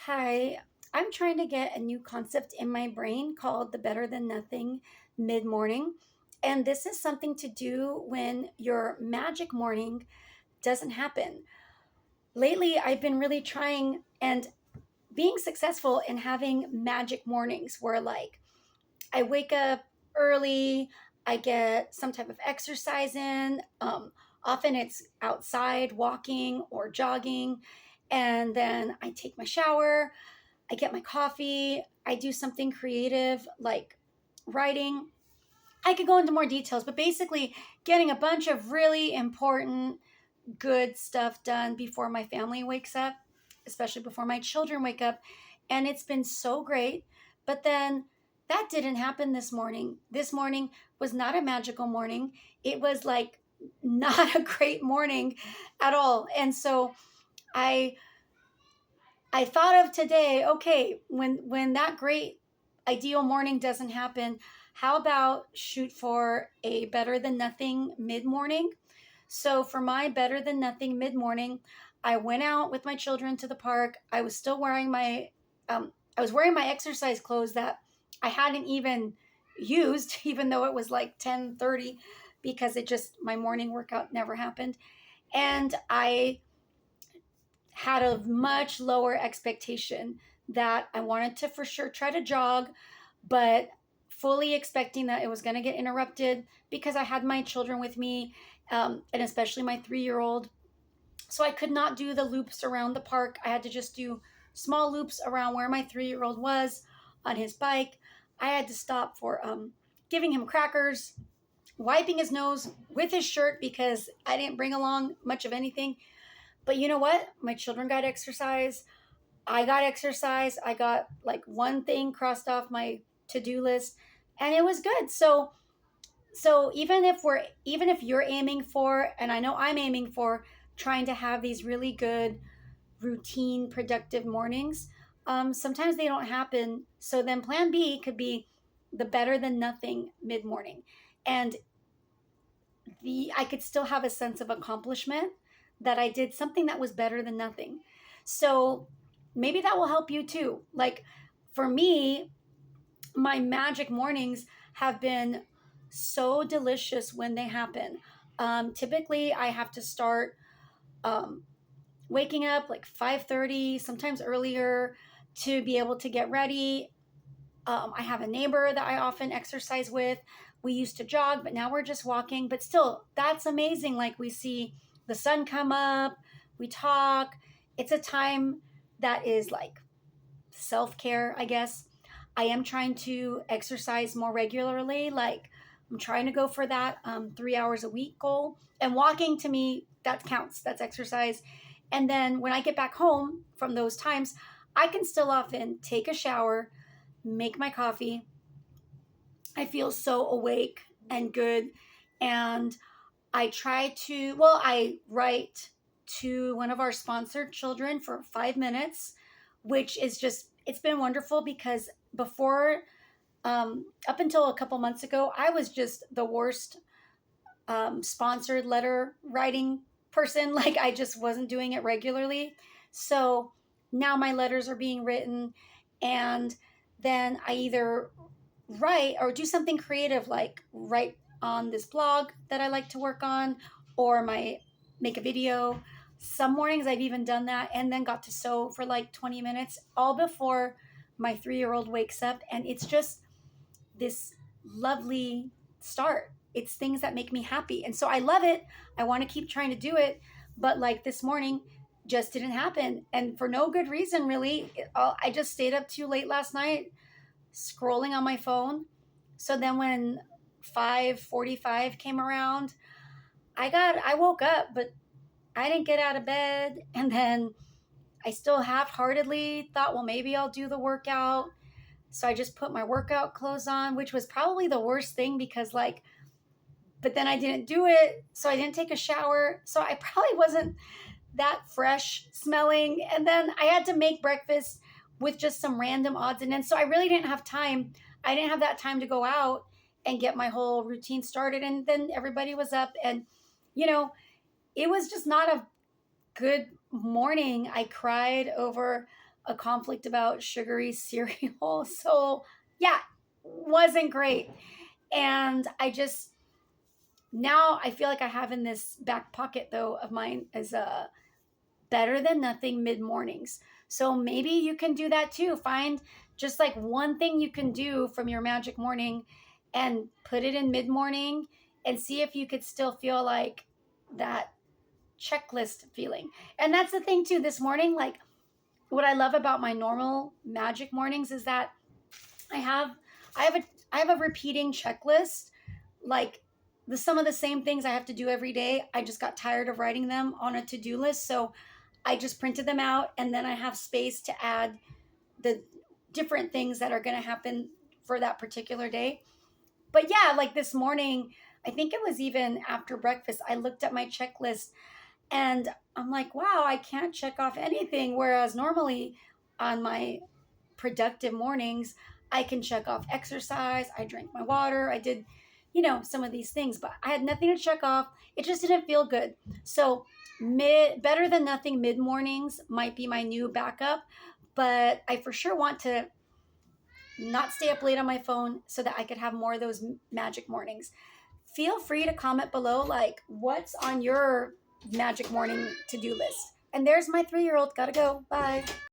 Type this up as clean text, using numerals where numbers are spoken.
Hi, I'm trying to get a new concept in my brain called the better than nothing mid morning. And this is something to do when your magic morning doesn't happen. Lately, I've been really trying and being successful in having magic mornings where, like, I wake up early, I get some type of exercise in. Often it's outside walking or jogging. And then I take my shower, I get my coffee, I do something creative like writing. I could go into more details, but basically, getting a bunch of really important, good stuff done before my family wakes up, especially before my children wake up. And it's been so great. But then that didn't happen this morning. This morning was not a magical morning. It was like not a great morning at all. And so I I thought of today, okay, when that great ideal morning doesn't happen, how about shoot for a better than nothing mid-morning? So for my better than nothing mid-morning, I went out with my children to the park. I was still wearing my I was wearing my exercise clothes that I hadn't even used even though it was like 10:30 because it just my morning workout never happened. And I had a much lower expectation that I wanted to for sure try to jog, but fully expecting that it was going to get interrupted because I had my children with me, and especially my 3-year-old. So I could not do the loops around the park. I had to just do small loops around where my 3-year-old was on his bike. I had to stop for giving him crackers, wiping his nose with his shirt because I didn't bring along much of anything. But you know what? My children got exercise. I got exercise. I got like one thing crossed off my to-do list and it was good. So even if you're aiming for, and I know I'm aiming for, trying to have these really good routine productive mornings, sometimes they don't happen. So then plan B could be the better than nothing mid-morning. And the I could still have a sense of accomplishment that I did something that was better than nothing. So maybe that will help you too. Like for me, my magic mornings have been so delicious when they happen. Typically, I have to start um, waking up like 5:30, sometimes earlier, to be able to get ready. I have a neighbor that I often exercise with. We used to jog, but now we're just walking. But still, that's amazing. Like we see the sun come up, we talk. It's a time that is like self care, I guess. I am trying to exercise more regularly. Like I'm trying to go for that 3 hours a week goal. And walking to me, that counts. That's exercise. And then when I get back home from those times, I can still often take a shower, make my coffee. I feel so awake and good. And I write to one of our sponsored children for 5 minutes, which is just, it's been wonderful because before, up until a couple months ago, I was just the worst sponsored letter writing person. Like I just wasn't doing it regularly. So now my letters are being written, and then I either write or do something creative like write on this blog that I like to work on, or my make a video. Some mornings I've even done that and then got to sew for like 20 minutes all before my 3-year-old wakes up, and it's just this lovely start. It's things that make me happy. And so I love it. I want to keep trying to do it. But like this morning, just didn't happen. And for no good reason, really. I just stayed up too late last night scrolling on my phone. So then when 5:45 came around, I woke up, but I didn't get out of bed. And then I still half-heartedly thought, well, maybe I'll do the workout. So I just put my workout clothes on, which was probably the worst thing because like, but then I didn't do it. So I didn't take a shower. So I probably wasn't that fresh smelling. And then I had to make breakfast with just some random odds and ends. So I really didn't have time. I didn't have that time to go out and get my whole routine started. And then everybody was up, and, you know, it was just not a good morning. I cried over a conflict about sugary cereal. So, yeah, wasn't great. And I just, now I feel like I have in this back pocket though of mine as a better than nothing mid mornings. So maybe you can do that too. Find just like one thing you can do from your magic morning and put it in mid morning and see if you could still feel like that checklist feeling. And that's the thing too. This morning, like what I love about my normal magic mornings is that I have I have a I have a repeating checklist, like some of the same things I have to do every day. I just got tired of writing them on a to-do list, so I just printed them out, and then I have space to add the different things that are going to happen for that particular day. But yeah, like this morning, I think it was even after breakfast, I looked at my checklist and I'm like, wow, I can't check off anything. Whereas normally on my productive mornings, I can check off exercise, I drank my water, I did, some of these things, but I had nothing to check off. It just didn't feel good. So, better than nothing mid mornings might be my new backup, but I for sure want to not stay up late on my phone so that I could have more of those magic mornings. Feel free to comment below, like, what's on your magic morning to do list. And there's my 3-year-old. Gotta go. Bye.